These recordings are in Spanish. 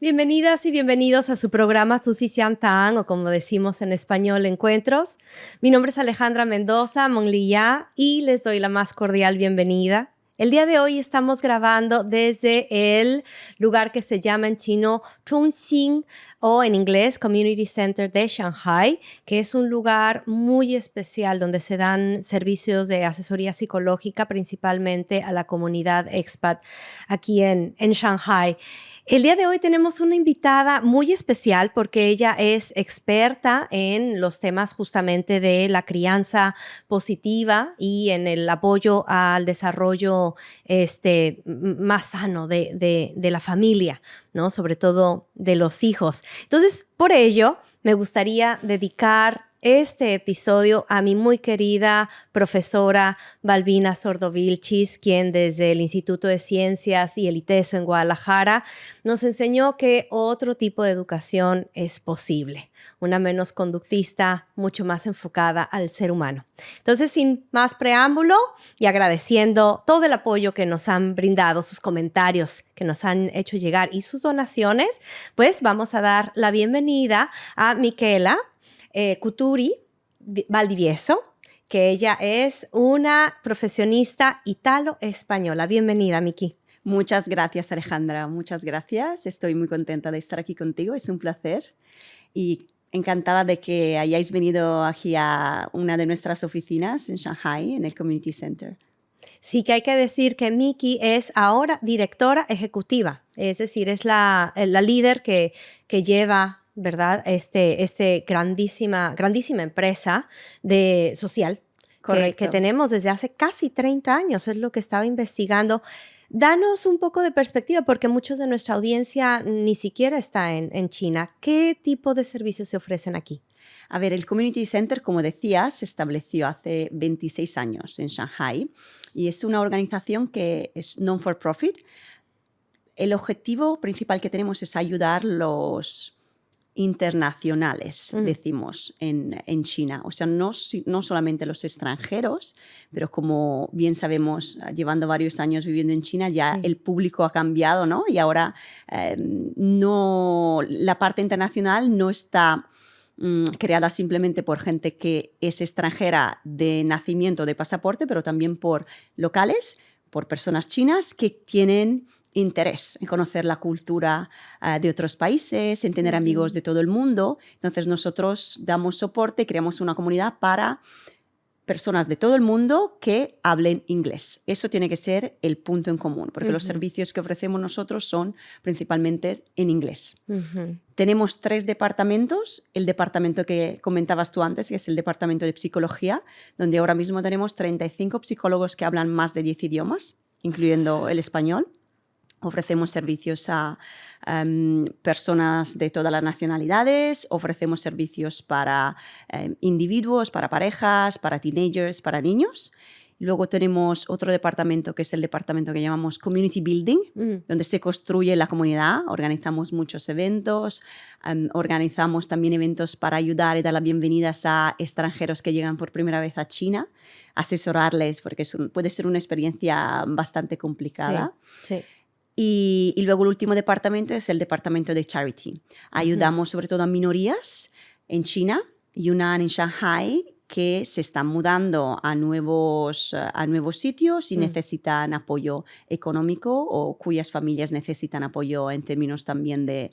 Bienvenidas y bienvenidos a su programa Susi Siam Tan, o como decimos en español, Encuentros. Mi nombre es Alejandra Mendoza Monliya y les doy la más cordial bienvenida. El día de hoy estamos grabando desde el lugar que se llama en chino Zhongxin, o en inglés Community Center de Shanghai, que es un lugar muy especial donde se dan servicios de asesoría psicológica principalmente a la comunidad expat aquí en Shanghai. El día de hoy tenemos una invitada muy especial porque ella es experta en los temas justamente de la crianza positiva y en el apoyo al desarrollo más sano de la familia, ¿no? Sobre todo de los hijos. Entonces, por ello, me gustaría dedicar este episodio a mi muy querida profesora Balbina Sordo-Vilchis, quien desde el Instituto de Ciencias y el ITESO en Guadalajara nos enseñó que otro tipo de educación es posible, una menos conductista, mucho más enfocada al ser humano. Entonces, sin más preámbulo y agradeciendo todo el apoyo que nos han brindado, sus comentarios que nos han hecho llegar y sus donaciones, pues vamos a dar la bienvenida a Michela Cuturi Valdivieso, que ella es una profesionista italo-española. Bienvenida, Miki. Muchas gracias, Alejandra. Muchas gracias. Estoy muy contenta de estar aquí contigo. Es un placer y encantada de que hayáis venido aquí a una de nuestras oficinas en Shanghai, en el Community Center. Sí, que hay que decir que Miki es ahora directora ejecutiva, es decir, es la líder que lleva, ¿verdad? Grandísima empresa social que tenemos desde hace casi 30 años, es lo que estaba investigando. Danos un poco de perspectiva, porque muchos de nuestra audiencia ni siquiera está en China. ¿Qué tipo de servicios se ofrecen aquí? A ver, el Community Center, como decías, se estableció hace 26 años en Shanghai y es una organización que es non-for-profit. El objetivo principal que tenemos es ayudar los internacionales, decimos, en China. O sea, no solamente los extranjeros, pero como bien sabemos, llevando varios años viviendo en China, ya el público ha cambiado, ¿no? Y ahora la parte internacional no está creada simplemente por gente que es extranjera de nacimiento, de pasaporte, pero también por locales, por personas chinas que tienen interés en conocer la cultura de otros países, en tener amigos de todo el mundo. Entonces nosotros damos soporte, creamos una comunidad para personas de todo el mundo que hablen inglés. Eso tiene que ser el punto en común, porque los servicios que ofrecemos nosotros son principalmente en inglés. Tenemos 3 departamentos. El departamento que comentabas tú antes, que es el departamento de psicología, donde ahora mismo tenemos 35 psicólogos que hablan más de 10 idiomas, incluyendo el español. Ofrecemos servicios a personas de todas las nacionalidades, ofrecemos servicios para individuos, para parejas, para teenagers, para niños. Luego tenemos otro departamento que es el departamento que llamamos Community Building, donde se construye la comunidad. Organizamos muchos eventos, organizamos también eventos para ayudar y dar las bienvenidas a extranjeros que llegan por primera vez a China, asesorarles, porque puede ser una experiencia bastante complicada. Sí. Y luego el último departamento es el departamento de Charity. Ayudamos sobre todo a minorías en China, Yunnan, en Shanghai, que se están mudando a nuevos sitios y necesitan apoyo económico o cuyas familias necesitan apoyo en términos también de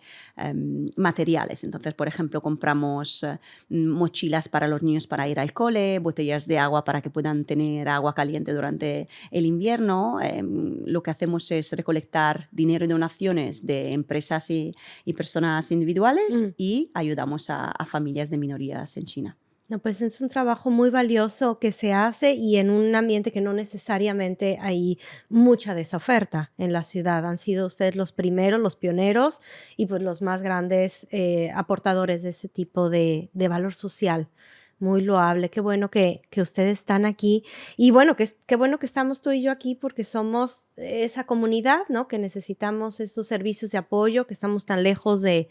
materiales. Entonces, por ejemplo, compramos mochilas para los niños para ir al cole, botellas de agua para que puedan tener agua caliente durante el invierno. Lo que hacemos es recolectar dinero y donaciones de empresas y personas individuales y ayudamos a familias de minorías en China. No, pues es un trabajo muy valioso que se hace y en un ambiente que no necesariamente hay mucha de esa oferta en la ciudad. Han sido ustedes los primeros, los pioneros y pues los más grandes aportadores de ese tipo de valor social. Muy loable, qué bueno que ustedes están aquí y bueno, qué bueno que estamos tú y yo aquí porque somos esa comunidad, ¿no? Que necesitamos esos servicios de apoyo, que estamos tan lejos de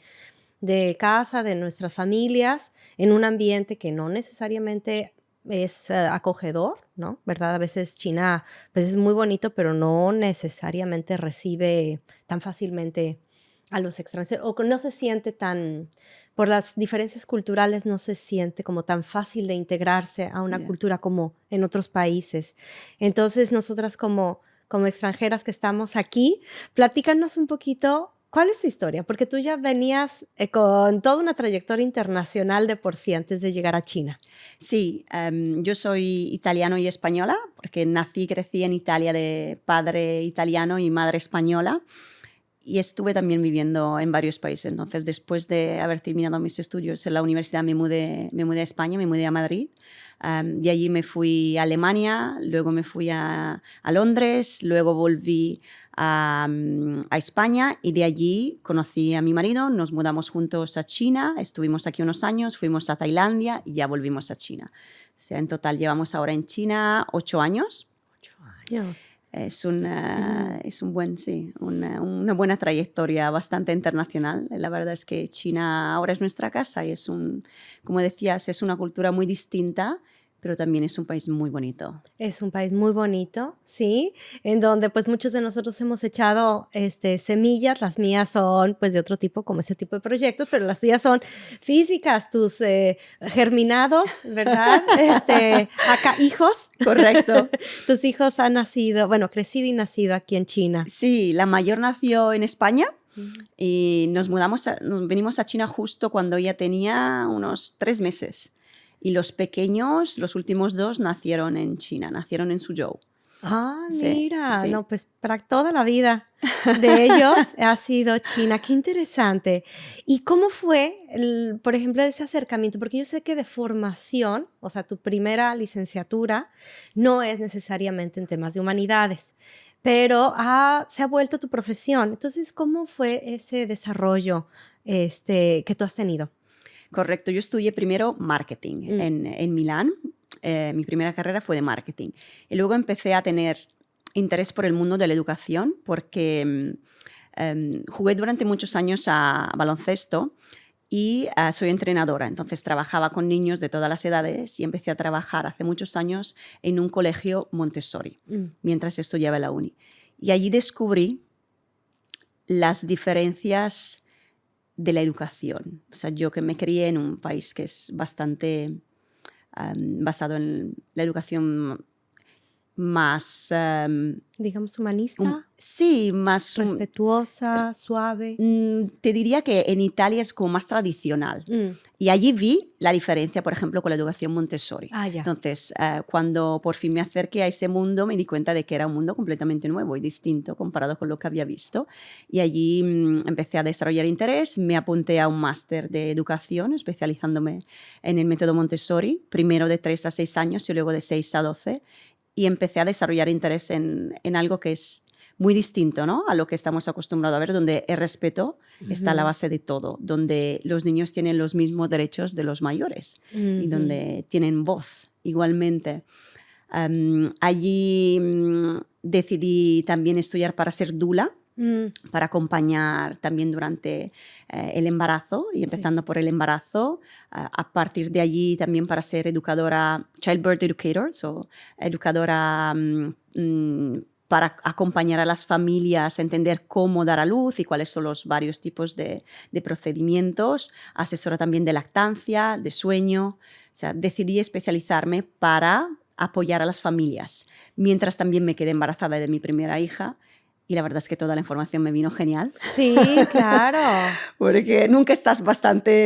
casa, de nuestras familias, en un ambiente que no necesariamente es acogedor, ¿no? ¿Verdad? A veces China, pues es muy bonito, pero no necesariamente recibe tan fácilmente a los extranjeros, o que no se siente tan, por las diferencias culturales, no se siente como tan fácil de integrarse a una Ya. cultura como en otros países. Entonces, nosotras como extranjeras que estamos aquí, platícanos un poquito. ¿Cuál es su historia? Porque tú ya venías con toda una trayectoria internacional de por sí antes de llegar a China. Sí, yo soy italiano y española, porque nací y crecí en Italia de padre italiano y madre española. Y estuve también viviendo en varios países. Entonces, después de haber terminado mis estudios en la universidad, me mudé a España, me mudé a Madrid. De allí me fui a Alemania, luego me fui a Londres, luego volví a España y de allí conocí a mi marido, nos mudamos juntos a China, estuvimos aquí unos años, fuimos a Tailandia y ya volvimos a China. O sea, en total llevamos ahora en China 8 años. 8 años. Es un buen, sí, una buena trayectoria bastante internacional. La verdad es que China ahora es nuestra casa y como decías, es una cultura muy distinta, pero también es un país muy bonito. Es un país muy bonito, sí, en donde pues muchos de nosotros hemos echado semillas, las mías son pues de otro tipo, como ese tipo de proyectos, pero las tuyas son físicas, tus germinados, ¿verdad? Acá hijos. Correcto. Tus hijos han nacido, bueno, crecido y nacido aquí en China. Sí, la mayor nació en España Mm. y nos venimos a China justo cuando ella tenía unos 3 meses. Y los pequeños, los últimos 2, nacieron en China, nacieron en Suzhou. Ah, Sí, mira, sí. no, pues para toda la vida de ellos ha sido China. Qué interesante. ¿Y cómo fue, por ejemplo, ese acercamiento? Porque yo sé que de formación, o sea, tu primera licenciatura no es necesariamente en temas de humanidades, pero se ha vuelto tu profesión. Entonces, ¿cómo fue ese desarrollo que tú has tenido? Correcto, yo estudié primero marketing Mm. en Milán. Mi primera carrera fue de marketing. Y luego empecé a tener interés por el mundo de la educación porque jugué durante muchos años a baloncesto y soy entrenadora. Entonces trabajaba con niños de todas las edades y empecé a trabajar hace muchos años en un colegio Montessori Mm. mientras estudiaba en la uni. Y allí descubrí las diferencias de la educación. O sea, yo que me crié en un país que es bastante basado en la educación más... Digamos, humanista, sí, más... respetuosa, suave. te diría que en Italia es como más tradicional. Mm. Y allí vi la diferencia, por ejemplo, con la educación Montessori. Ah, ya. Entonces, cuando por fin me acerqué a ese mundo, me di cuenta de que era un mundo completamente nuevo y distinto comparado con lo que había visto. Y allí empecé a desarrollar interés, me apunté a un máster de educación, especializándome en el método Montessori, primero de 3 a 6 años y luego de 6 a 12. Y empecé a desarrollar interés en algo que es muy distinto, ¿no?, a lo que estamos acostumbrados a ver, donde el respeto está a la base de todo, donde los niños tienen los mismos derechos de los mayores y donde tienen voz igualmente. Allí decidí también estudiar para ser dula, para acompañar también durante el embarazo y empezando por el embarazo, a partir de allí también para ser educadora, childbirth educator, educadora para acompañar a las familias a entender cómo dar a luz y cuáles son los varios tipos de procedimientos, asesora también de lactancia, de sueño. O sea, decidí especializarme para apoyar a las familias, mientras también me quedé embarazada de mi primera hija. Y la verdad es que toda la información me vino genial. Sí, claro. Porque nunca estás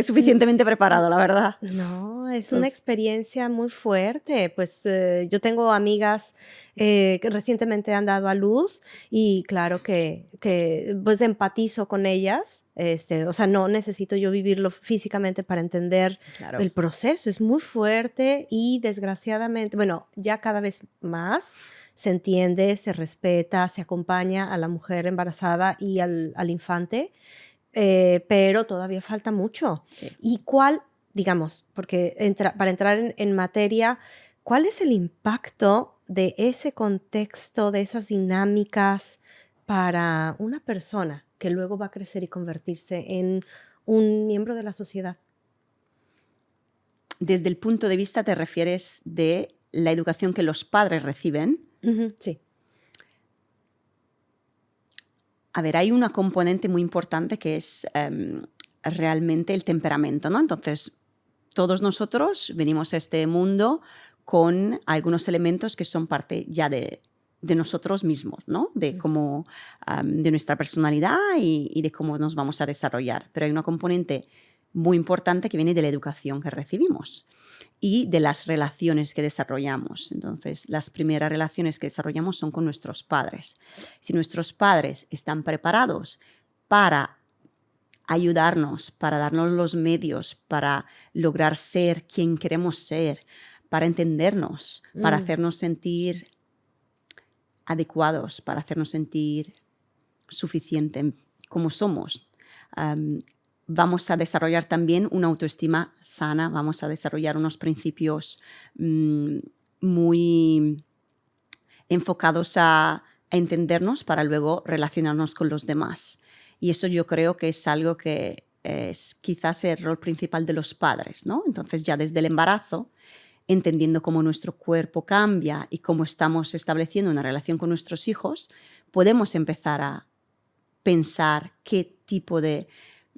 suficientemente preparado, la verdad. No, es una experiencia muy fuerte. Pues yo tengo amigas que recientemente han dado a luz y claro que pues empatizo con ellas. O sea, no necesito yo vivirlo físicamente para entender Claro. el proceso. Es muy fuerte y desgraciadamente, bueno, ya cada vez más se entiende, se respeta, se acompaña a la mujer embarazada y al infante, pero todavía falta mucho. Sí. ¿Y cuál, digamos, porque para entrar en materia, cuál es el impacto de ese contexto, de esas dinámicas para una persona que luego va a crecer y convertirse en un miembro de la sociedad? Desde el punto de vista te refieres de la educación que los padres reciben. Sí. A ver, hay una componente muy importante que es realmente el temperamento, ¿no? Entonces, todos nosotros venimos a este mundo con algunos elementos que son parte ya de nosotros mismos, ¿no? De cómo, de nuestra personalidad y de cómo nos vamos a desarrollar. Pero hay una componente muy importante que viene de la educación que recibimos y de las relaciones que desarrollamos. Entonces, las primeras relaciones que desarrollamos son con nuestros padres. Si nuestros padres están preparados para ayudarnos, para darnos los medios, para lograr ser quien queremos ser, para entendernos, para hacernos sentir adecuados, para hacernos sentir suficiente como somos, vamos a desarrollar también una autoestima sana, vamos a desarrollar unos principios muy enfocados a entendernos para luego relacionarnos con los demás. Y eso yo creo que es algo que es quizás el rol principal de los padres, ¿no? Entonces ya desde el embarazo, entendiendo cómo nuestro cuerpo cambia y cómo estamos estableciendo una relación con nuestros hijos, podemos empezar a pensar qué tipo de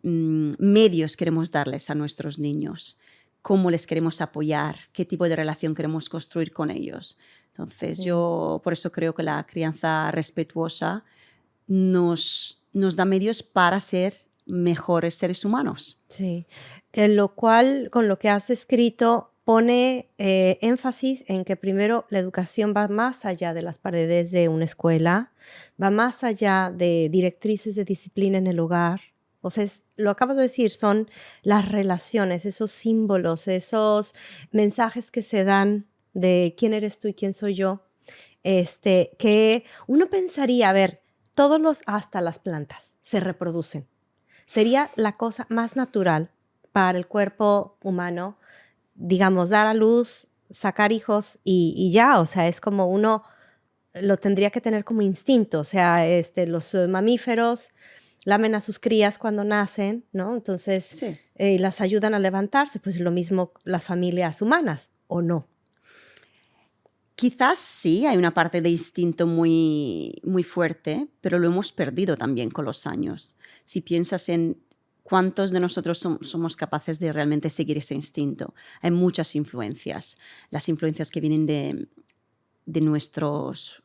medios queremos darles a nuestros niños, cómo les queremos apoyar, qué tipo de relación queremos construir con ellos. Entonces, yo por eso creo que la crianza respetuosa nos da medios para ser mejores seres humanos. Sí, que lo cual, con lo que has escrito, pone énfasis en que primero la educación va más allá de las paredes de una escuela, va más allá de directrices de disciplina en el hogar. O sea, lo acabo de decir, son las relaciones, esos símbolos, esos mensajes que se dan de quién eres tú y quién soy yo, que uno pensaría, a ver, hasta las plantas, se reproducen. Sería la cosa más natural para el cuerpo humano, digamos, dar a luz, sacar hijos y ya, o sea, es como uno lo tendría que tener como instinto, o sea, los mamíferos lamen a sus crías cuando nacen, ¿no? Entonces, Sí. las ayudan a levantarse, pues lo mismo las familias humanas, ¿o no? Quizás sí, hay una parte de instinto muy, muy fuerte, pero lo hemos perdido también con los años. Si piensas en cuántos de nosotros somos capaces de realmente seguir ese instinto, hay muchas influencias. Las influencias que vienen de nuestras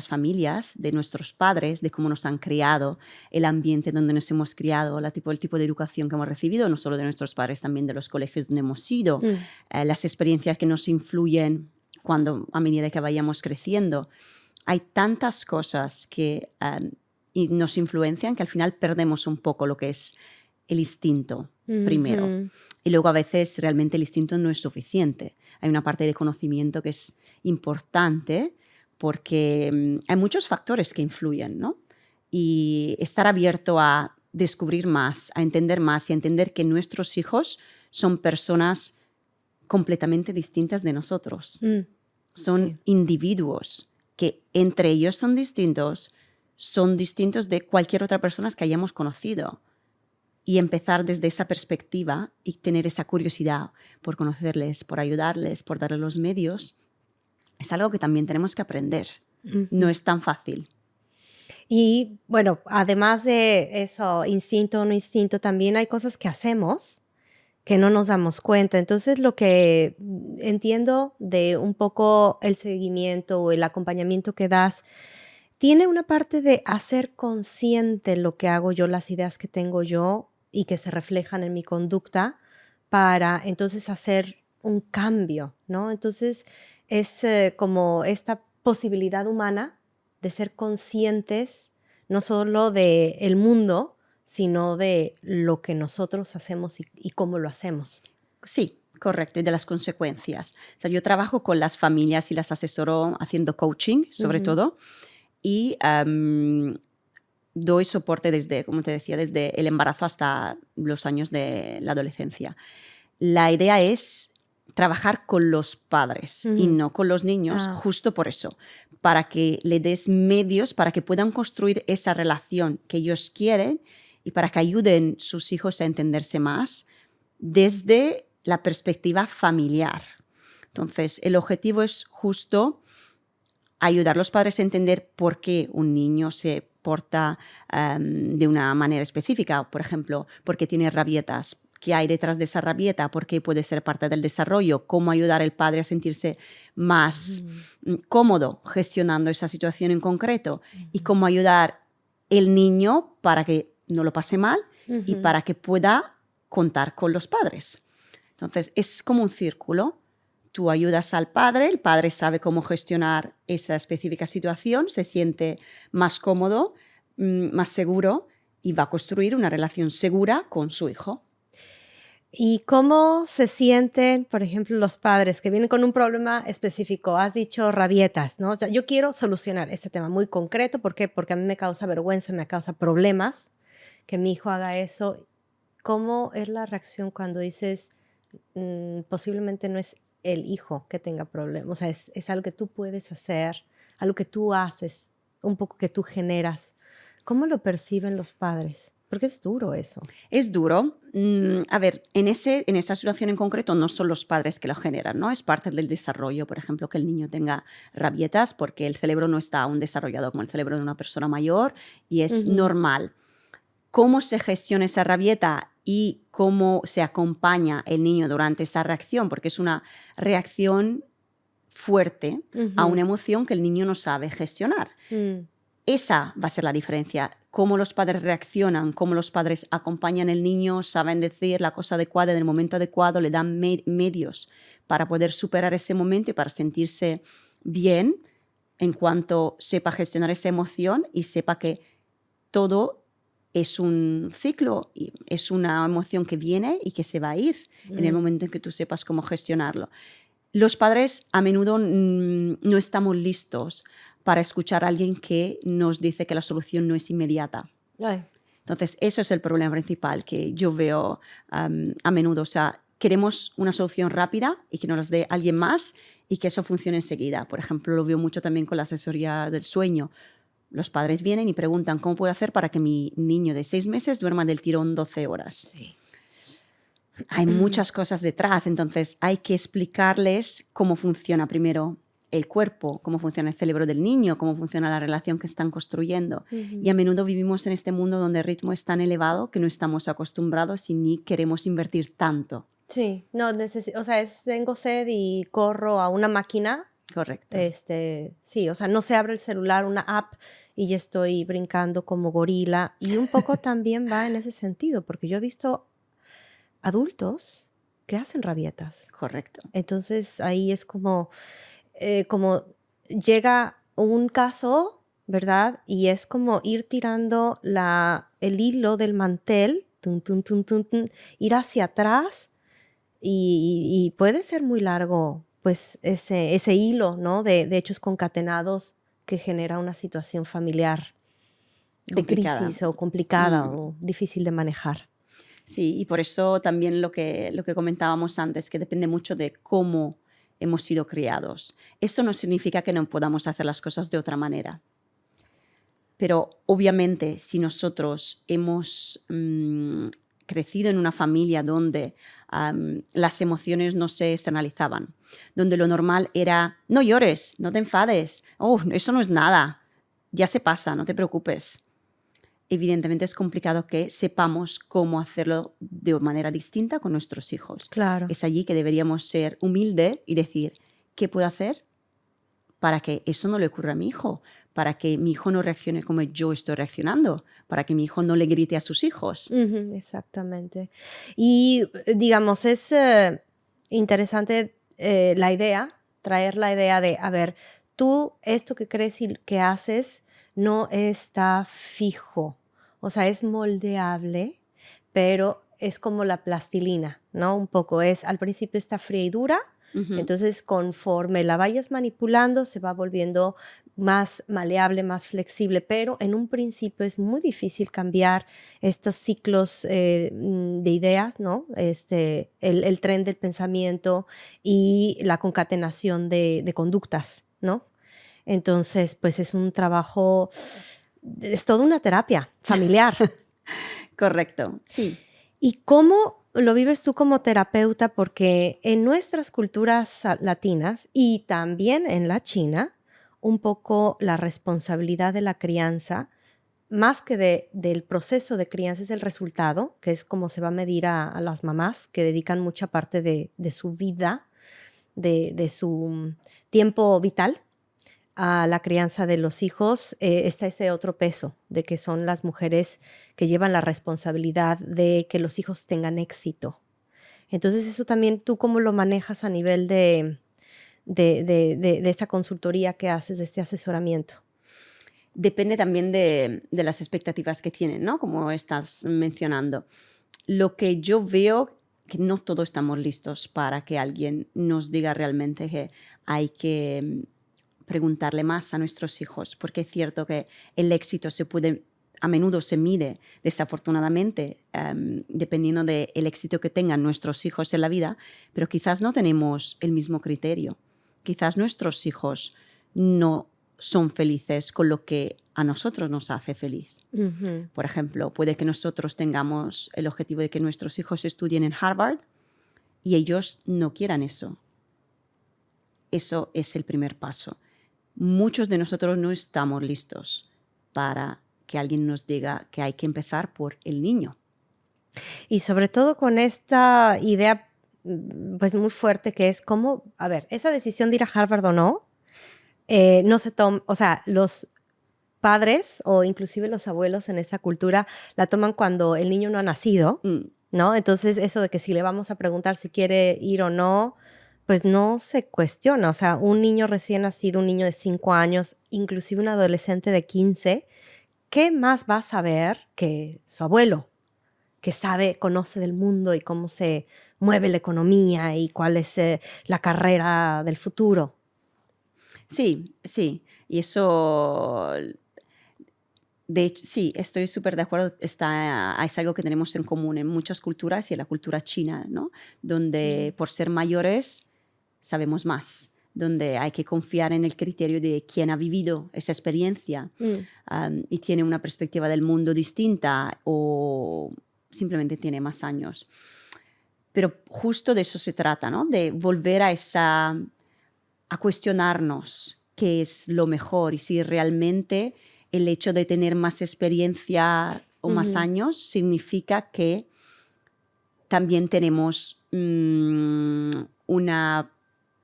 familias, de nuestros padres, de cómo nos han criado, el ambiente donde nos hemos criado, el tipo de educación que hemos recibido, no solo de nuestros padres, también de los colegios donde hemos ido, las experiencias que nos influyen a medida que vayamos creciendo. Hay tantas cosas que nos influencian que al final perdemos un poco lo que es el instinto primero. Y luego a veces realmente el instinto no es suficiente. Hay una parte de conocimiento que es importante porque hay muchos factores que influyen, ¿no? Y estar abierto a descubrir más, a entender más y a entender que nuestros hijos son personas completamente distintas de nosotros. Son individuos que entre ellos son distintos de cualquier otra persona que hayamos conocido. Y empezar desde esa perspectiva y tener esa curiosidad por conocerles, por ayudarles, por darles los medios, es algo que también tenemos que aprender. No es tan fácil. Y bueno, además de eso, instinto o no instinto, también hay cosas que hacemos que no nos damos cuenta. Entonces, lo que entiendo de un poco el seguimiento o el acompañamiento que das, tiene una parte de hacer consciente lo que hago yo, las ideas que tengo yo y que se reflejan en mi conducta para entonces hacer un cambio, ¿no? Entonces es como esta posibilidad humana de ser conscientes no solo del mundo, sino de lo que nosotros hacemos y cómo lo hacemos. Sí, correcto, y de las consecuencias. O sea, yo trabajo con las familias y las asesoro haciendo coaching, sobre todo, y doy soporte desde, como te decía, desde el embarazo hasta los años de la adolescencia. La idea es trabajar con los padres y no con los niños, justo por eso, para que le des medios para que puedan construir esa relación que ellos quieren y para que ayuden a sus hijos a entenderse más desde la perspectiva familiar. Entonces, el objetivo es justo ayudar a los padres a entender por qué un niño se porta de una manera específica, por ejemplo, por qué tiene rabietas, qué hay detrás de esa rabieta, por qué puede ser parte del desarrollo, cómo ayudar al padre a sentirse más cómodo gestionando esa situación en concreto y cómo ayudar el niño para que no lo pase mal y para que pueda contar con los padres. Entonces, es como un círculo. Tú ayudas al padre, el padre sabe cómo gestionar esa específica situación, se siente más cómodo, más seguro y va a construir una relación segura con su hijo. ¿Y cómo se sienten, por ejemplo, los padres que vienen con un problema específico? Has dicho rabietas, ¿no? O sea, yo quiero solucionar este tema muy concreto. ¿Por qué? Porque a mí me causa vergüenza, me causa problemas que mi hijo haga eso. ¿Cómo es la reacción cuando dices posiblemente no es el hijo que tenga problemas? O sea, es algo que tú puedes hacer, algo que tú haces, un poco que tú generas. ¿Cómo lo perciben los padres? Porque es duro eso. Es duro. A ver, en esa situación en concreto no son los padres que lo generan, ¿no? Es parte del desarrollo, por ejemplo, que el niño tenga rabietas porque el cerebro no está aún desarrollado como el cerebro de una persona mayor y es normal. Cómo se gestiona esa rabieta y cómo se acompaña el niño durante esa reacción, porque es una reacción fuerte a una emoción que el niño no sabe gestionar. Esa va a ser la diferencia. Cómo los padres reaccionan, cómo los padres acompañan al niño, saben decir la cosa adecuada en el momento adecuado, le dan medios para poder superar ese momento y para sentirse bien en cuanto sepa gestionar esa emoción y sepa que todo es un ciclo, es una emoción que viene y que se va a ir en el momento en que tú sepas cómo gestionarlo. Los padres a menudo no estamos listos para escuchar a alguien que nos dice que la solución no es inmediata. Ay. Entonces, eso es el problema principal que yo veo a menudo. O sea, queremos una solución rápida y que nos la dé alguien más y que eso funcione enseguida. Por ejemplo, lo veo mucho también con la asesoría del sueño. Los padres vienen y preguntan cómo puedo hacer para que mi niño de 6 meses duerma del tirón 12 horas. Sí. Hay muchas cosas detrás, entonces hay que explicarles cómo funciona primero el cuerpo, cómo funciona el cerebro del niño, cómo funciona la relación que están construyendo. Y a menudo vivimos en este mundo donde el ritmo es tan elevado que no estamos acostumbrados y ni queremos invertir tanto. Sí, no, o sea, tengo sed y corro a una máquina. Correcto. Sí, o sea, no se abre el celular, una app, y ya estoy brincando como gorila. Y un poco también va en ese sentido, porque yo he visto adultos que hacen rabietas. Correcto. Entonces ahí es como llega un caso, ¿verdad? Y es como ir tirando el hilo del mantel, ir hacia atrás y puede ser muy largo, pues ese hilo, ¿no? De hechos concatenados que genera una situación familiar de crisis o complicada o difícil de manejar. Sí, y por eso también lo que comentábamos antes, que depende mucho de cómo hemos sido criados. Eso no significa que no podamos hacer las cosas de otra manera. Pero obviamente si nosotros hemos crecido en una familia donde las emociones no se externalizaban, donde lo normal era no llores, no te enfades, eso no es nada, ya se pasa, no te preocupes. Evidentemente es complicado que sepamos cómo hacerlo de manera distinta con nuestros hijos. Claro. Es allí que deberíamos ser humildes y decir, ¿qué puedo hacer para que eso no le ocurra a mi hijo? para que mi hijo no reaccione como yo estoy reaccionando, para que mi hijo no le grite a sus hijos. Exactamente. Y digamos, es interesante traer la idea de, a ver, tú esto que crees y que haces no está fijo, o sea, es moldeable, pero es como la plastilina, ¿no? Un poco es, al principio está fría y dura, entonces conforme la vayas manipulando se va volviendo más maleable, más flexible, pero en un principio es muy difícil cambiar estos ciclos de ideas, ¿no? El tren del pensamiento y la concatenación de conductas, ¿no? Entonces, pues es un trabajo, es toda una terapia familiar. Correcto, sí. ¿Y cómo lo vives tú como terapeuta? Porque en nuestras culturas latinas y también en la China, un poco la responsabilidad de la crianza, más que del proceso de crianza, es el resultado, que es como se va a medir a las mamás que dedican mucha parte de su vida, de su tiempo vital a la crianza de los hijos. Está ese otro peso de que son las mujeres que llevan la responsabilidad de que los hijos tengan éxito. Entonces, eso también, ¿tú cómo lo manejas a nivel de esta consultoría que haces, de este asesoramiento? Depende también de las expectativas que tienen, ¿no? Como estás mencionando. Lo que yo veo, que no todos estamos listos para que alguien nos diga realmente que hay que preguntarle más a nuestros hijos, porque es cierto que el éxito a menudo se mide, desafortunadamente, dependiendo del éxito que tengan nuestros hijos en la vida, pero quizás no tenemos el mismo criterio. Quizás nuestros hijos no son felices con lo que a nosotros nos hace feliz. Por ejemplo, puede que nosotros tengamos el objetivo de que nuestros hijos estudien en Harvard y ellos no quieran eso. Eso es el primer paso. Muchos de nosotros no estamos listos para que alguien nos diga que hay que empezar por el niño. Y sobre todo con esta idea pues muy fuerte que es cómo, a ver, esa decisión de ir a Harvard o no se toma, o sea, los padres o inclusive los abuelos en esta cultura la toman cuando el niño no ha nacido, ¿no? Entonces eso de que si le vamos a preguntar si quiere ir o no, pues no se cuestiona. O sea, un niño recién nacido, un niño de 5 años, inclusive un adolescente de 15, ¿qué más va a saber que su abuelo, que conoce del mundo y cómo se mueve la economía y cuál es la carrera del futuro? Sí, sí. Y eso, de hecho, sí, estoy súper de acuerdo. Es algo que tenemos en común en muchas culturas y en la cultura china, ¿no? Donde por ser mayores sabemos más, donde hay que confiar en el criterio de quien ha vivido esa experiencia y tiene una perspectiva del mundo distinta o simplemente tiene más años. Pero justo de eso se trata, ¿no? De volver a cuestionarnos qué es lo mejor y si realmente el hecho de tener más experiencia o más años significa que también tenemos una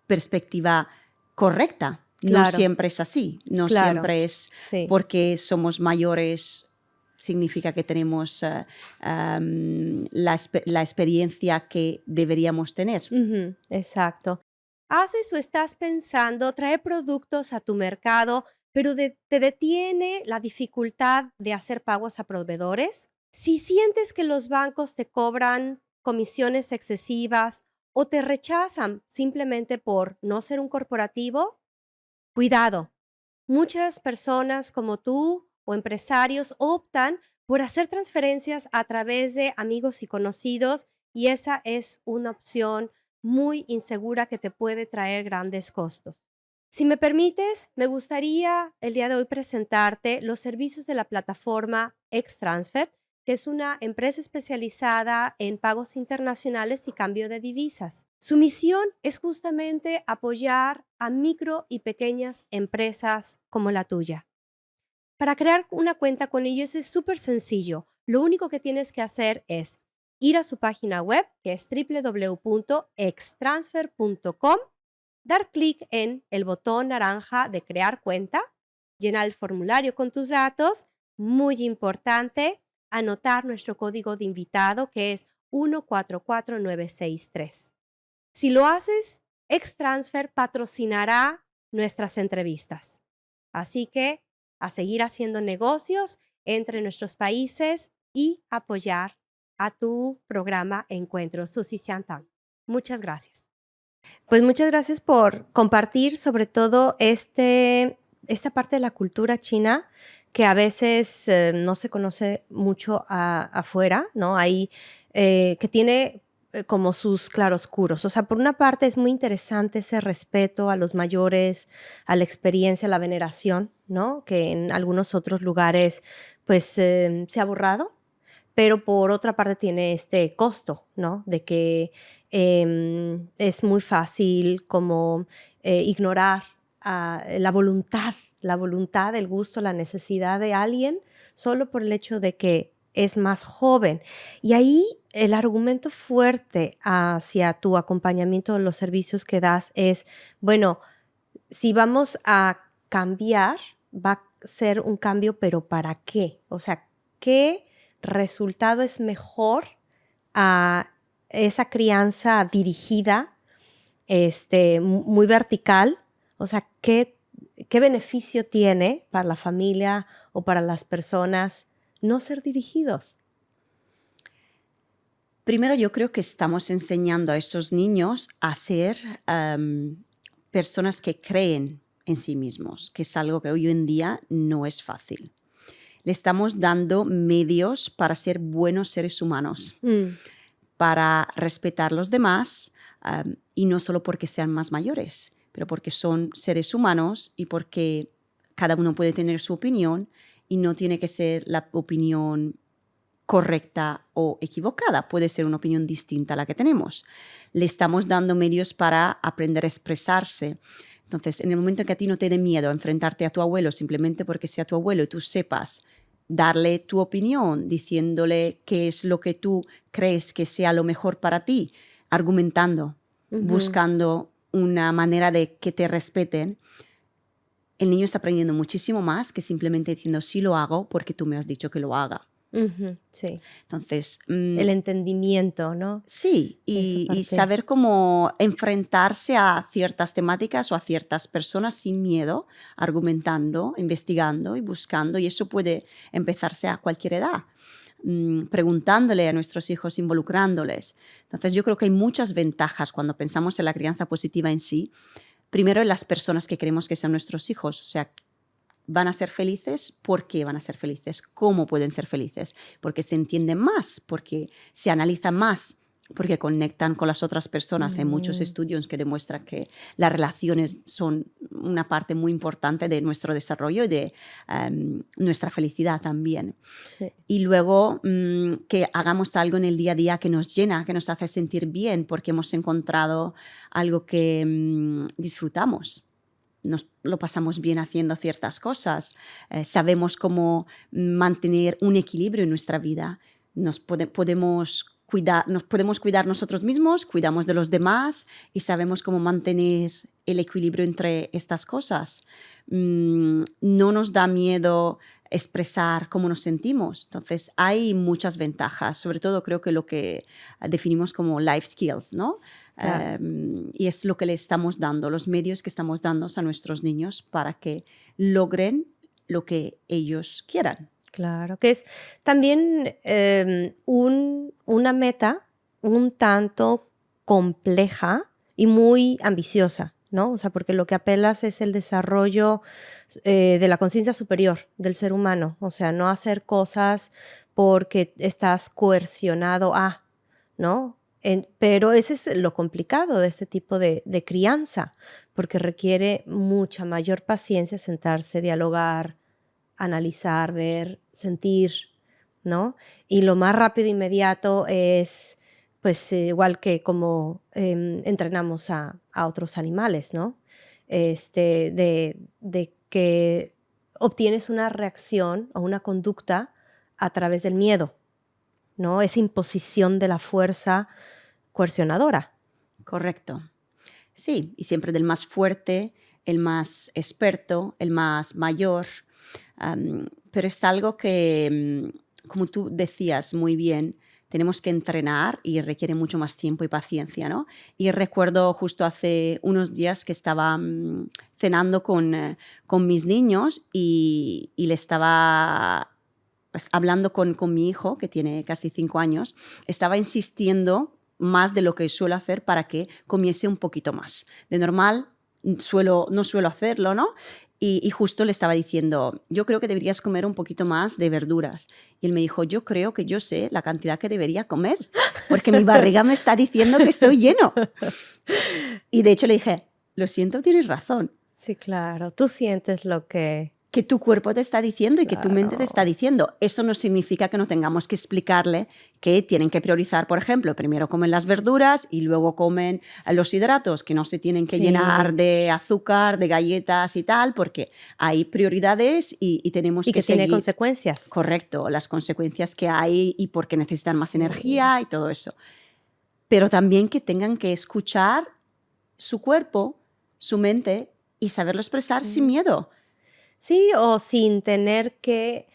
perspectiva correcta. Claro. No siempre es así. No Claro. siempre es Sí. porque somos mayores significa que tenemos la experiencia que deberíamos tener. Exacto. ¿Haces o estás pensando traer productos a tu mercado, pero te detiene la dificultad de hacer pagos a proveedores? Si sientes que los bancos te cobran comisiones excesivas o te rechazan simplemente por no ser un corporativo, cuidado. Muchas personas como tú o empresarios optan por hacer transferencias a través de amigos y conocidos, y esa es una opción muy insegura que te puede traer grandes costos. Si me permites, me gustaría el día de hoy presentarte los servicios de la plataforma Xtransfer, que es una empresa especializada en pagos internacionales y cambio de divisas. Su misión es justamente apoyar a micro y pequeñas empresas como la tuya. Para crear una cuenta con ellos es súper sencillo. Lo único que tienes que hacer es ir a su página web, que es www.xtransfer.com, dar clic en el botón naranja de crear cuenta llenar el formulario con tus datos. Muy importante, anotar nuestro código de invitado que es 144963. Si lo haces, X-Transfer patrocinará nuestras entrevistas. Así que a seguir haciendo negocios entre nuestros países y apoyar a tu programa Encuentros Susi Xiantang. Muchas gracias. Pues muchas gracias por compartir sobre todo esta parte de la cultura china que a veces no se conoce mucho afuera, ¿no? Hay que tiene como sus claroscuros. O sea, por una parte es muy interesante ese respeto a los mayores, a la experiencia, a la veneración, ¿no? Que en algunos otros lugares pues se ha borrado, pero por otra parte tiene este costo, ¿no? De que es muy fácil como ignorar la voluntad, el gusto, la necesidad de alguien solo por el hecho de que es más joven. Y ahí el argumento fuerte hacia tu acompañamiento de los servicios que das es, bueno, si vamos a cambiar, va a ser un cambio, pero ¿para qué? O sea, ¿qué resultado es mejor a esa crianza dirigida, muy vertical? O sea, ¿qué beneficio tiene para la familia o para las personas no ser dirigidos? Primero, yo creo que estamos enseñando a esos niños a ser personas que creen en sí mismos, que es algo que hoy en día no es fácil. Le estamos dando medios para ser buenos seres humanos, para respetar a los demás, y no solo porque sean más mayores, pero porque son seres humanos y porque cada uno puede tener su opinión y no tiene que ser la opinión correcta o equivocada, puede ser una opinión distinta a la que tenemos. Le estamos dando medios para aprender a expresarse. Entonces, en el momento en que a ti no te dé miedo enfrentarte a tu abuelo simplemente porque sea tu abuelo y tú sepas darle tu opinión, diciéndole qué es lo que tú crees que sea lo mejor para ti, argumentando, buscando una manera de que te respeten, el niño está aprendiendo muchísimo más que simplemente diciendo sí lo hago porque tú me has dicho que lo haga. Sí. Entonces, el entendimiento, ¿no? Sí, y saber cómo enfrentarse a ciertas temáticas o a ciertas personas sin miedo, argumentando, investigando y buscando, y eso puede empezarse a cualquier edad, preguntándole a nuestros hijos, involucrándoles. Entonces, yo creo que hay muchas ventajas cuando pensamos en la crianza positiva en sí. Primero, en las personas que queremos que sean nuestros hijos, o sea, ¿van a ser felices? ¿Por qué van a ser felices? ¿Cómo pueden ser felices? Porque se entienden más, porque se analizan más, porque conectan con las otras personas. Hay muchos estudios que demuestran que las relaciones son una parte muy importante de nuestro desarrollo y de nuestra felicidad también. Sí. Y luego que hagamos algo en el día a día que nos llena, que nos hace sentir bien, porque hemos encontrado algo que disfrutamos. Nos lo pasamos bien haciendo ciertas cosas, sabemos cómo mantener un equilibrio en nuestra vida, nos podemos cuidar nosotros mismos, cuidamos de los demás y sabemos cómo mantener el equilibrio entre estas cosas. No nos da miedo expresar cómo nos sentimos. Entonces, hay muchas ventajas, sobre todo creo que lo que definimos como life skills, ¿no? Claro. Y es lo que le estamos dando, los medios que estamos dando a nuestros niños para que logren lo que ellos quieran. Claro, que es también una meta un tanto compleja y muy ambiciosa, ¿no? O sea, porque lo que apelas es el desarrollo de la conciencia superior del ser humano, o sea, no hacer cosas porque estás coercionado a, ¿no? Pero ese es lo complicado de este tipo de crianza, porque requiere mucha mayor paciencia sentarse, dialogar, analizar, ver, sentir, ¿no? Y lo más rápido e inmediato es, pues, igual que como entrenamos a otros animales, ¿no? De que obtienes una reacción o una conducta a través del miedo, ¿no? Esa imposición de la fuerza coercionadora. Correcto. Sí, y siempre del más fuerte, el más experto, el más mayor, pero es algo que, como tú decías muy bien, tenemos que entrenar y requiere mucho más tiempo y paciencia, ¿no? Y recuerdo justo hace unos días que estaba cenando con mis niños y le estaba hablando con mi hijo, que tiene casi 5 años, estaba insistiendo más de lo que suelo hacer para que comiese un poquito más. De normal no suelo hacerlo, ¿no? Y justo le estaba diciendo, yo creo que deberías comer un poquito más de verduras. Y él me dijo, yo creo que yo sé la cantidad que debería comer, porque mi barriga me está diciendo que estoy lleno. Y de hecho le dije, lo siento, tienes razón. Sí, claro. Tú sientes lo que tu cuerpo te está diciendo y que tu mente te está Claro. diciendo. Eso no significa que no tengamos que explicarle que tienen que priorizar, por ejemplo, primero comen las verduras y luego comen los hidratos, que no se tienen que Sí. llenar de azúcar, de galletas y tal, porque hay prioridades y tenemos Y que que tiene seguir. consecuencias. Correcto, las consecuencias que hay y porque necesitan más energía y todo eso. Pero también que tengan que escuchar su cuerpo, su mente y saberlo expresar sin miedo. Sí, o sin tener que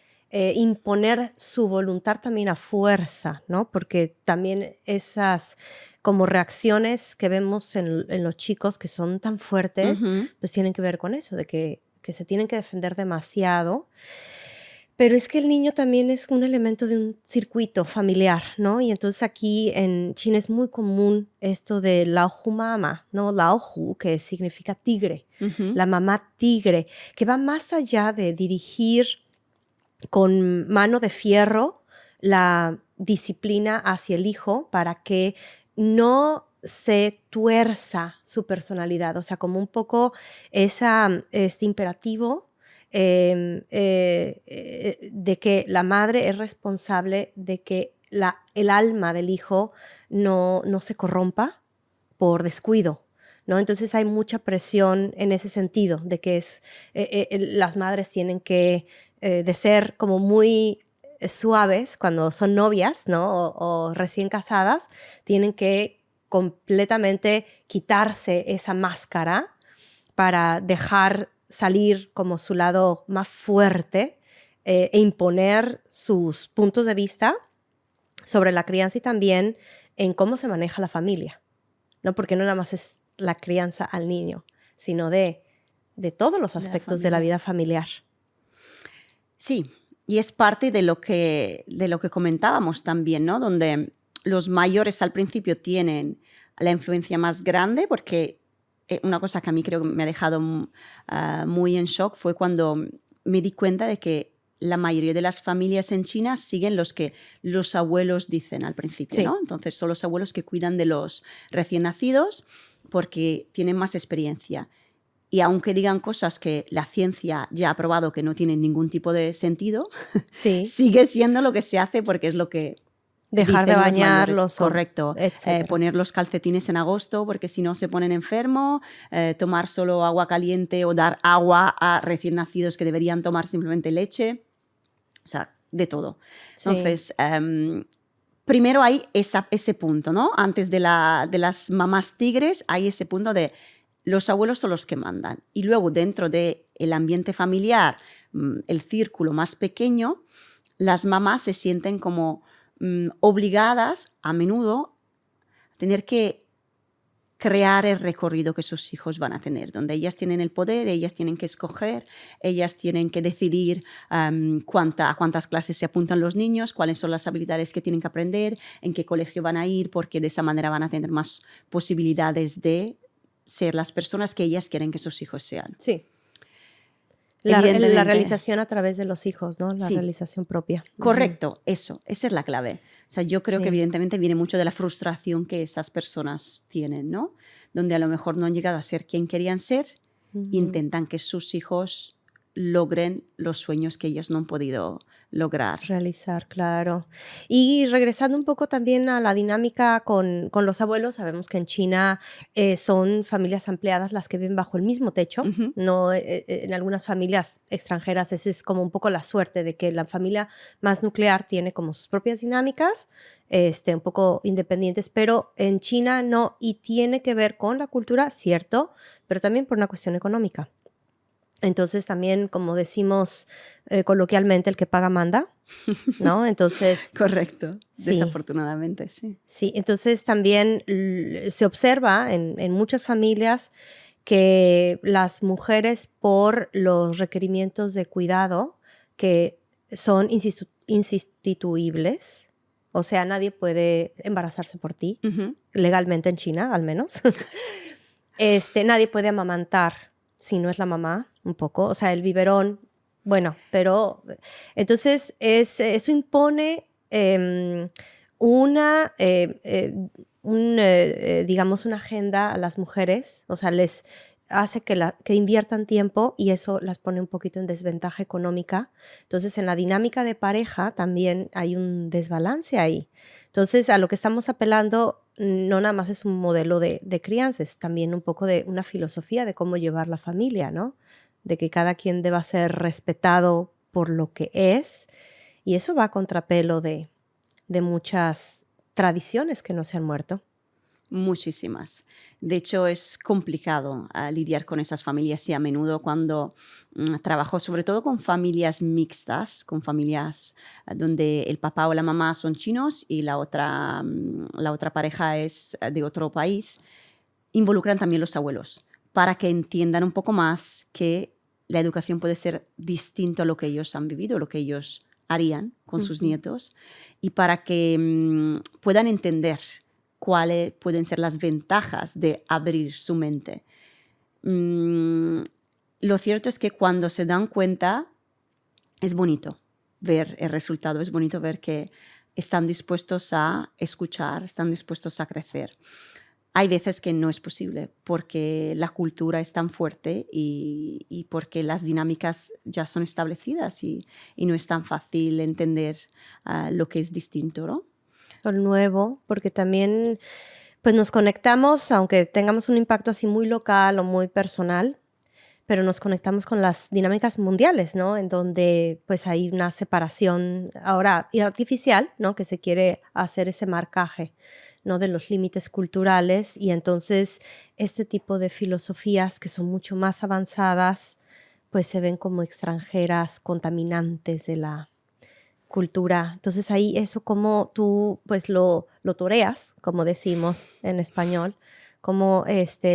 imponer su voluntad también a fuerza, ¿no? Porque también esas como reacciones que vemos en los chicos que son tan fuertes, Ujú. pues tienen que ver con eso, de que se tienen que defender demasiado. Pero es que el niño también es un elemento de un circuito familiar, ¿no? Y entonces aquí en China es muy común esto de Laohu Mama, ¿no? Laohu, que significa tigre, Ujú. la mamá tigre, que va más allá de dirigir con mano de fierro la disciplina hacia el hijo para que no se tuerza su personalidad, o sea, como un poco este imperativo de que la madre es responsable de que el alma del hijo no se corrompa por descuido, ¿no? Entonces hay mucha presión en ese sentido, de que las madres tienen que, de ser como muy suaves cuando son novias, ¿no? O recién casadas, tienen que completamente quitarse esa máscara para dejar salir como su lado más fuerte e imponer sus puntos de vista sobre la crianza y también en cómo se maneja la familia, ¿no? Porque no nada más es la crianza al niño, sino de todos los aspectos de la vida familiar. Sí, y es parte de lo que comentábamos también, ¿no? Donde los mayores al principio tienen la influencia más grande, porque una cosa que a mí creo que me ha dejado muy en shock fue cuando me di cuenta de que la mayoría de las familias en China siguen los que los abuelos dicen al principio, Sí. ¿no? Entonces son los abuelos que cuidan de los recién nacidos porque tienen más experiencia. Y aunque digan cosas que la ciencia ya ha probado que no tienen ningún tipo de sentido, Sí. sigue siendo lo que se hace porque es lo que Dejar de dicen los mayores. bañarlos. Correcto. Etcétera. Poner los calcetines en agosto porque si no se ponen enfermos, tomar solo agua caliente o dar agua a recién nacidos que deberían tomar simplemente leche. O sea, de todo. Sí. Entonces, primero hay ese punto, ¿no? Antes de las mamás tigres hay ese punto de los abuelos son los que mandan. Y luego dentro del ambiente familiar, el círculo más pequeño, las mamás se sienten como obligadas a menudo a tener que crear el recorrido que sus hijos van a tener, donde ellas tienen el poder, ellas tienen que escoger, ellas tienen que decidir a cuántas clases se apuntan los niños, cuáles son las habilidades que tienen que aprender, en qué colegio van a ir, porque de esa manera van a tener más posibilidades de ser las personas que ellas quieren que sus hijos sean. Sí. La realización a través de los hijos, ¿no? La Sí. realización propia. Correcto, esa es la clave. O sea, yo creo Sí. que evidentemente viene mucho de la frustración que esas personas tienen, ¿no? Donde a lo mejor no han llegado a ser quien querían ser, intentan que sus hijos logren los sueños que ellos no han podido lograr. Realizar, claro. Y regresando un poco también a la dinámica con los abuelos, sabemos que en China son familias ampliadas las que viven bajo el mismo techo. Ujú. No, en algunas familias extranjeras esa es como un poco la suerte de que la familia más nuclear tiene como sus propias dinámicas, un poco independientes, pero en China no, y tiene que ver con la cultura, cierto, pero también por una cuestión económica. Entonces también, como decimos coloquialmente, el que paga manda, ¿no? Entonces, Correcto, sí, desafortunadamente, sí. sí. Entonces también se observa en muchas familias que las mujeres, por los requerimientos de cuidado que son insustituibles, o sea, nadie puede embarazarse por ti, Ujú. legalmente en China al menos, nadie puede amamantar si no es la mamá, un poco, o sea, el biberón, bueno, pero entonces eso impone una, digamos, una agenda a las mujeres, o sea, les hace que inviertan tiempo y eso las pone un poquito en desventaja económica. Entonces, en la dinámica de pareja también hay un desbalance ahí. Entonces, a lo que estamos apelando no nada más es un modelo de crianza, es también un poco de una filosofía de cómo llevar la familia, ¿no? De que cada quien deba ser respetado por lo que es, y eso va a contrapelo de muchas tradiciones que no se han muerto. Muchísimas. De hecho, es complicado lidiar con esas familias y a menudo cuando trabajo sobre todo con familias mixtas, con familias donde el papá o la mamá son chinos y la otra pareja es de otro país, involucran también los abuelos para que entiendan un poco más que la educación puede ser distinto a lo que ellos han vivido, lo que ellos harían con sus nietos, y para que puedan entender cuáles pueden ser las ventajas de abrir su mente. Lo cierto es que cuando se dan cuenta, es bonito ver el resultado, es bonito ver que están dispuestos a escuchar, están dispuestos a crecer. Hay veces que no es posible porque la cultura es tan fuerte y porque las dinámicas ya son establecidas y no es tan fácil entender lo que es distinto, ¿no? Lo nuevo, porque también pues nos conectamos, aunque tengamos un impacto así muy local o muy personal, pero nos conectamos con las dinámicas mundiales, ¿no? En donde pues hay una separación ahora artificial, ¿no? Que se quiere hacer ese marcaje, ¿no? De los límites culturales, y entonces este tipo de filosofías que son mucho más avanzadas pues se ven como extranjeras, contaminantes de la cultura. Entonces ahí eso como tú pues lo toreas, como decimos en español, cómo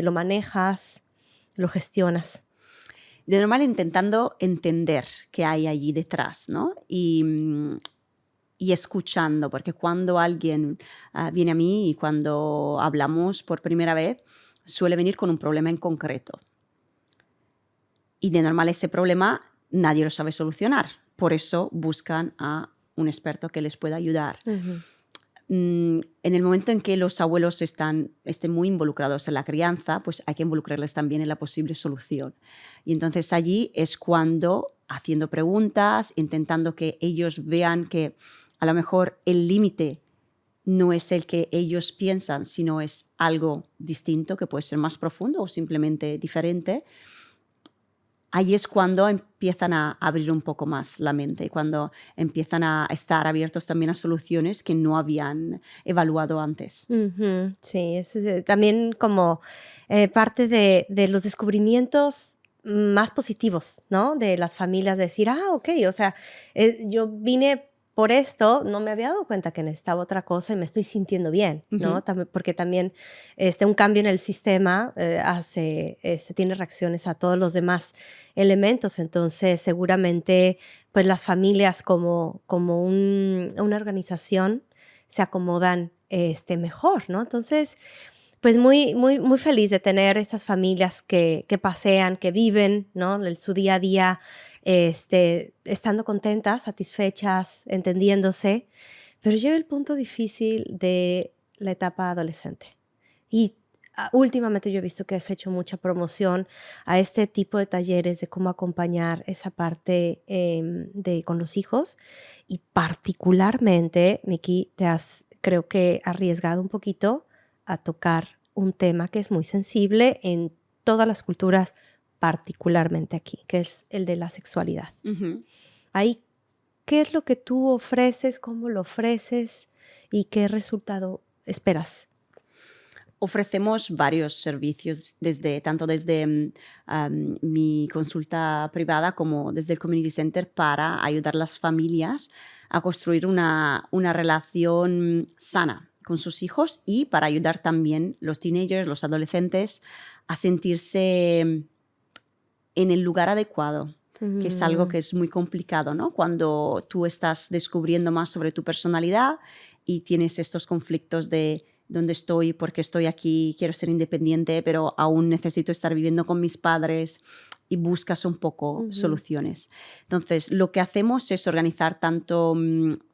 lo manejas, lo gestionas. De normal intentando entender qué hay allí detrás, ¿no? Y escuchando, porque cuando alguien viene a mí y cuando hablamos por primera vez, suele venir con un problema en concreto. Y de normal ese problema nadie lo sabe solucionar. Por eso buscan a un experto que les pueda ayudar. Uh-huh. En el momento en que los abuelos estén muy involucrados en la crianza, pues hay que involucrarles también en la posible solución. Y entonces allí es cuando, haciendo preguntas, intentando que ellos vean que a lo mejor el límite no es el que ellos piensan, sino es algo distinto, que puede ser más profundo o simplemente diferente. Ahí es cuando empiezan a abrir un poco más la mente y cuando empiezan a estar abiertos también a soluciones que no habían evaluado antes. Uh-huh. Sí, es también como parte de los descubrimientos más positivos, ¿no? De las familias, decir, ok, o sea, yo vine por esto, no me había dado cuenta que necesitaba otra cosa y me estoy sintiendo bien, ¿no? Uh-huh. Porque también un cambio en el sistema tiene reacciones a todos los demás elementos, entonces seguramente pues las familias como una organización se acomodan mejor, ¿no? Entonces, pues muy, muy, muy feliz de tener estas familias que pasean, que viven, ¿no? Su día a día, estando contentas, satisfechas, entendiéndose, pero llega el punto difícil de la etapa adolescente. Y últimamente yo he visto que has hecho mucha promoción a este tipo de talleres de cómo acompañar esa parte con los hijos y particularmente, Miki, te has, creo que, arriesgado un poquito a tocar un tema que es muy sensible en todas las culturas, particularmente aquí, que es el de la sexualidad. Uh-huh. Ahí, ¿qué es lo que tú ofreces? ¿Cómo lo ofreces? ¿Y qué resultado esperas? Ofrecemos varios servicios, tanto desde mi consulta privada como desde el Community Center para ayudar a las familias a construir una relación sana con sus hijos y para ayudar también los teenagers, los adolescentes a sentirse en el lugar adecuado, que es algo que es muy complicado, ¿no? Cuando tú estás descubriendo más sobre tu personalidad y tienes estos conflictos de dónde estoy, por qué estoy aquí, quiero ser independiente, pero aún necesito estar viviendo con mis padres y buscas un poco soluciones. Entonces, lo que hacemos es organizar tanto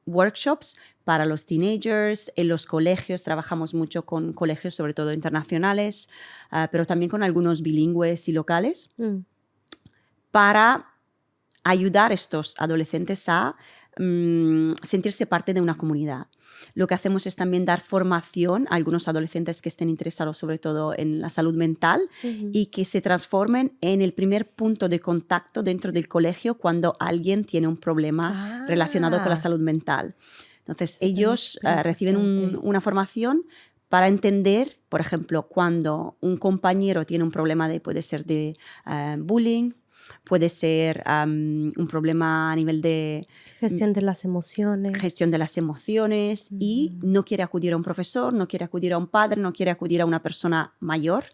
workshops para los teenagers, en los colegios, trabajamos mucho con colegios, sobre todo internacionales, pero también con algunos bilingües y locales, para ayudar a estos adolescentes a sentirse parte de una comunidad. Lo que hacemos es también dar formación a algunos adolescentes que estén interesados sobre todo en la salud mental y que se transformen en el primer punto de contacto dentro del colegio cuando alguien tiene un problema relacionado con la salud mental. Entonces, ellos reciben una formación para entender, por ejemplo, cuando un compañero tiene un problema puede ser de bullying, puede ser un problema a nivel de gestión de las emociones. Gestión de las emociones y no quiere acudir a un profesor, no quiere acudir a un padre, no quiere acudir a una persona mayor.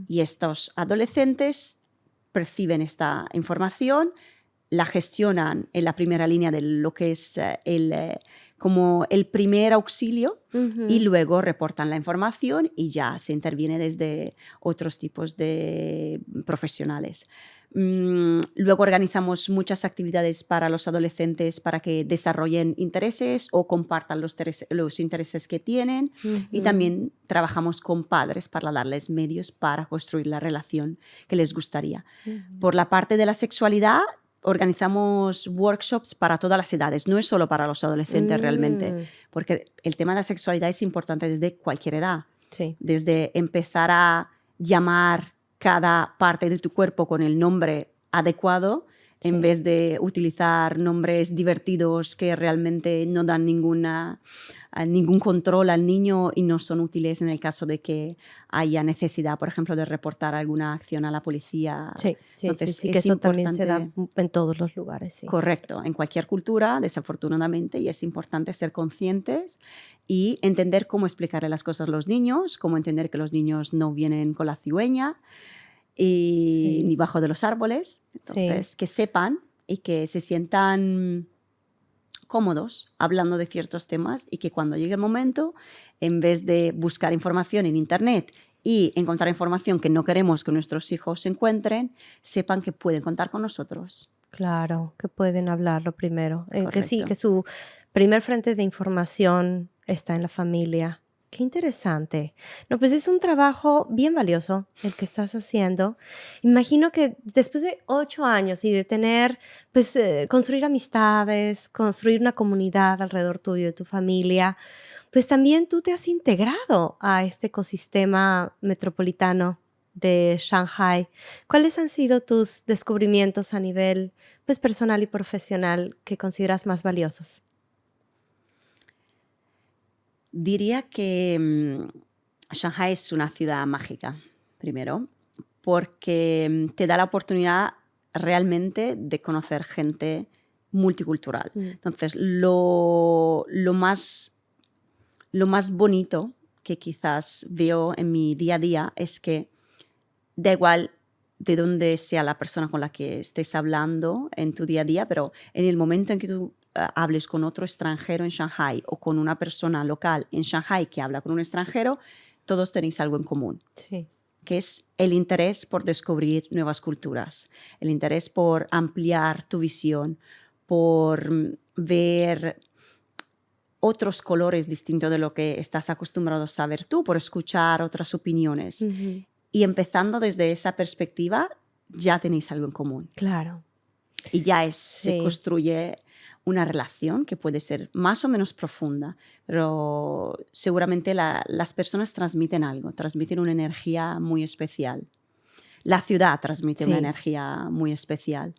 Y estos adolescentes perciben esta información, la gestionan en la primera línea de lo que es como el primer auxilio y luego reportan la información y ya se interviene desde otros tipos de profesionales. Luego organizamos muchas actividades para los adolescentes para que desarrollen intereses o compartan los intereses que tienen y también trabajamos con padres para darles medios para construir la relación que les gustaría. Por la parte de la sexualidad, organizamos workshops para todas las edades, no es solo para los adolescentes realmente, porque el tema de la sexualidad es importante desde cualquier edad, desde empezar a llamar cada parte de tu cuerpo con el nombre adecuado en vez de utilizar nombres divertidos que realmente no dan ningún control al niño y no son útiles en el caso de que haya necesidad, por ejemplo, de reportar alguna acción a la policía. Entonces, que eso también se da en todos los lugares. Sí. Correcto, en cualquier cultura, desafortunadamente, y es importante ser conscientes y entender cómo explicarle las cosas a los niños, cómo entender que los niños no vienen con la cigüeña ni bajo de los árboles. Entonces, que sepan y que se sientan cómodos hablando de ciertos temas y que cuando llegue el momento, en vez de buscar información en Internet y encontrar información que no queremos que nuestros hijos encuentren, sepan que pueden contar con nosotros. Claro, que pueden hablarlo primero. Que sí, que su primer frente de información está en la familia. Qué interesante. No, pues es un trabajo bien valioso el que estás haciendo. Imagino que después de 8 años y de tener, pues, construir amistades, construir una comunidad alrededor tuyo, de tu familia, pues también tú te has integrado a este ecosistema metropolitano de Shanghai. ¿Cuáles han sido tus descubrimientos a nivel, pues, personal y profesional que consideras más valiosos? Diría que Shanghai es una ciudad mágica, primero, porque te da la oportunidad realmente de conocer gente multicultural. Entonces, lo más bonito que quizás veo en mi día a día es que da igual de dónde sea la persona con la que estés hablando en tu día a día, pero en el momento en que tú hables con otro extranjero en Shanghai o con una persona local en Shanghai que habla con un extranjero, todos tenéis algo en común, que es el interés por descubrir nuevas culturas, el interés por ampliar tu visión, por ver otros colores distintos de lo que estás acostumbrado a saber tú, por escuchar otras opiniones. Y empezando desde esa perspectiva, ya tenéis algo en común. Claro. Y ya se construye una relación que puede ser más o menos profunda, pero seguramente las personas transmiten algo, transmiten una energía muy especial. La ciudad transmite una energía muy especial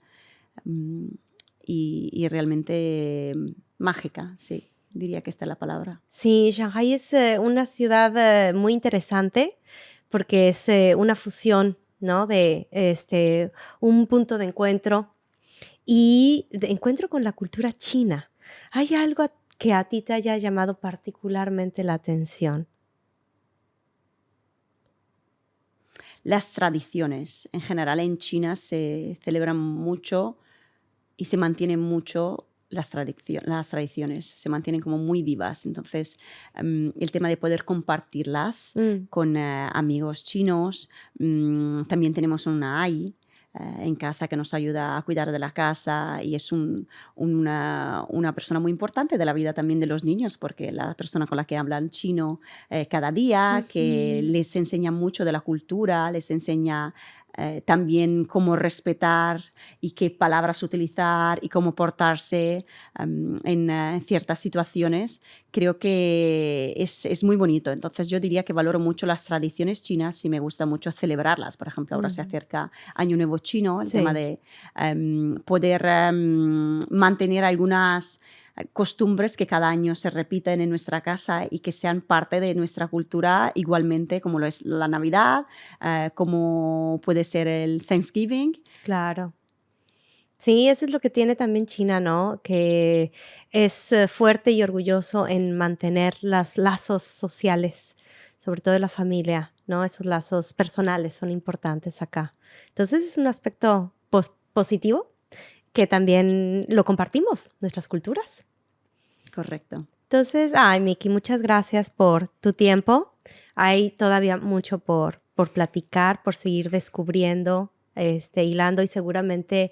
y realmente mágica, sí, diría que esta es la palabra. Sí, Shanghái es una ciudad muy interesante porque es una fusión, ¿no? De un punto de encuentro y de encuentro con la cultura china. ¿Hay algo que a ti te haya llamado particularmente la atención? Las tradiciones. En general en China se celebran mucho y se mantienen mucho las tradiciones, se mantienen como muy vivas. Entonces, el tema de poder compartirlas con amigos chinos. También tenemos una AI en casa que nos ayuda a cuidar de la casa y es una persona muy importante de la vida también de los niños, porque la persona con la que hablan chino cada día, que les enseña mucho de la cultura, les enseña también cómo respetar y qué palabras utilizar y cómo portarse en ciertas situaciones, creo que es muy bonito. Entonces yo diría que valoro mucho las tradiciones chinas y me gusta mucho celebrarlas. Por ejemplo, ahora se acerca Año Nuevo Chino, el tema de poder mantener algunas costumbres que cada año se repiten en nuestra casa y que sean parte de nuestra cultura igualmente, como lo es la Navidad, como puede ser el Thanksgiving. Claro. Sí, eso es lo que tiene también China, ¿no? Que es fuerte y orgulloso en mantener los lazos sociales, sobre todo de la familia, ¿no? Esos lazos personales son importantes acá. Entonces es un aspecto positivo que también lo compartimos, nuestras culturas. Correcto. Entonces, Miki, muchas gracias por tu tiempo. Hay todavía mucho por platicar, por seguir descubriendo, hilando y seguramente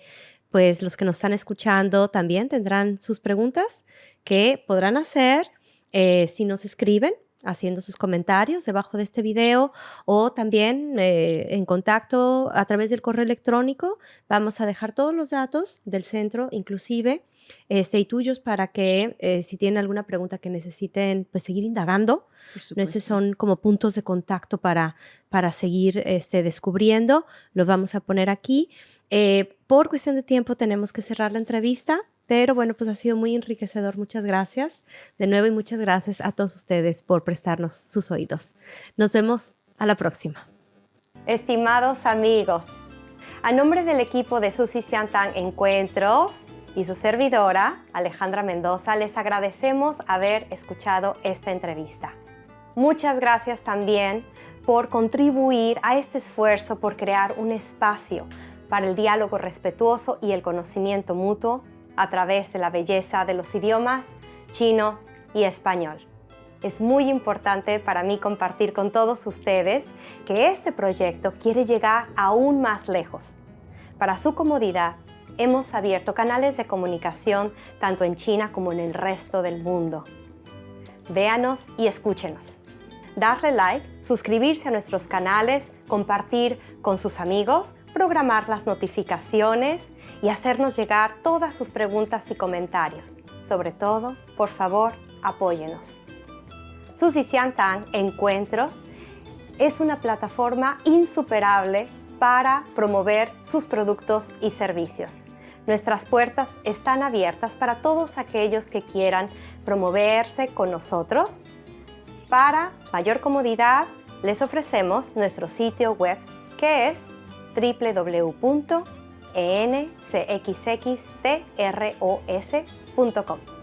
pues los que nos están escuchando también tendrán sus preguntas que podrán hacer si nos escriben haciendo sus comentarios debajo de este video o también en contacto a través del correo electrónico. Vamos a dejar todos los datos del centro, inclusive y tuyos, para que si tienen alguna pregunta que necesiten pues seguir indagando. Esos son como puntos de contacto para seguir descubriendo. Los vamos a poner aquí. Por cuestión de tiempo tenemos que cerrar la entrevista, pero bueno, pues ha sido muy enriquecedor. Muchas gracias de nuevo y muchas gracias a todos ustedes por prestarnos sus oídos. Nos vemos a la próxima. Estimados amigos, a nombre del equipo de Suzy Xiantang Encuentros y su servidora, Alejandra Mendoza, les agradecemos haber escuchado esta entrevista. Muchas gracias también por contribuir a este esfuerzo por crear un espacio para el diálogo respetuoso y el conocimiento mutuo a través de la belleza de los idiomas chino y español. Es muy importante para mí compartir con todos ustedes que este proyecto quiere llegar aún más lejos. Para su comodidad, hemos abierto canales de comunicación tanto en China como en el resto del mundo. Véanos y escúchenos. Darle like, suscribirse a nuestros canales, compartir con sus amigos, programar las notificaciones y hacernos llegar todas sus preguntas y comentarios. Sobre todo, por favor, apóyenos. Suzy Xiantang Encuentros es una plataforma insuperable para promover sus productos y servicios. Nuestras puertas están abiertas para todos aquellos que quieran promoverse con nosotros. Para mayor comodidad, les ofrecemos nuestro sitio web que es www.encxxtros.com.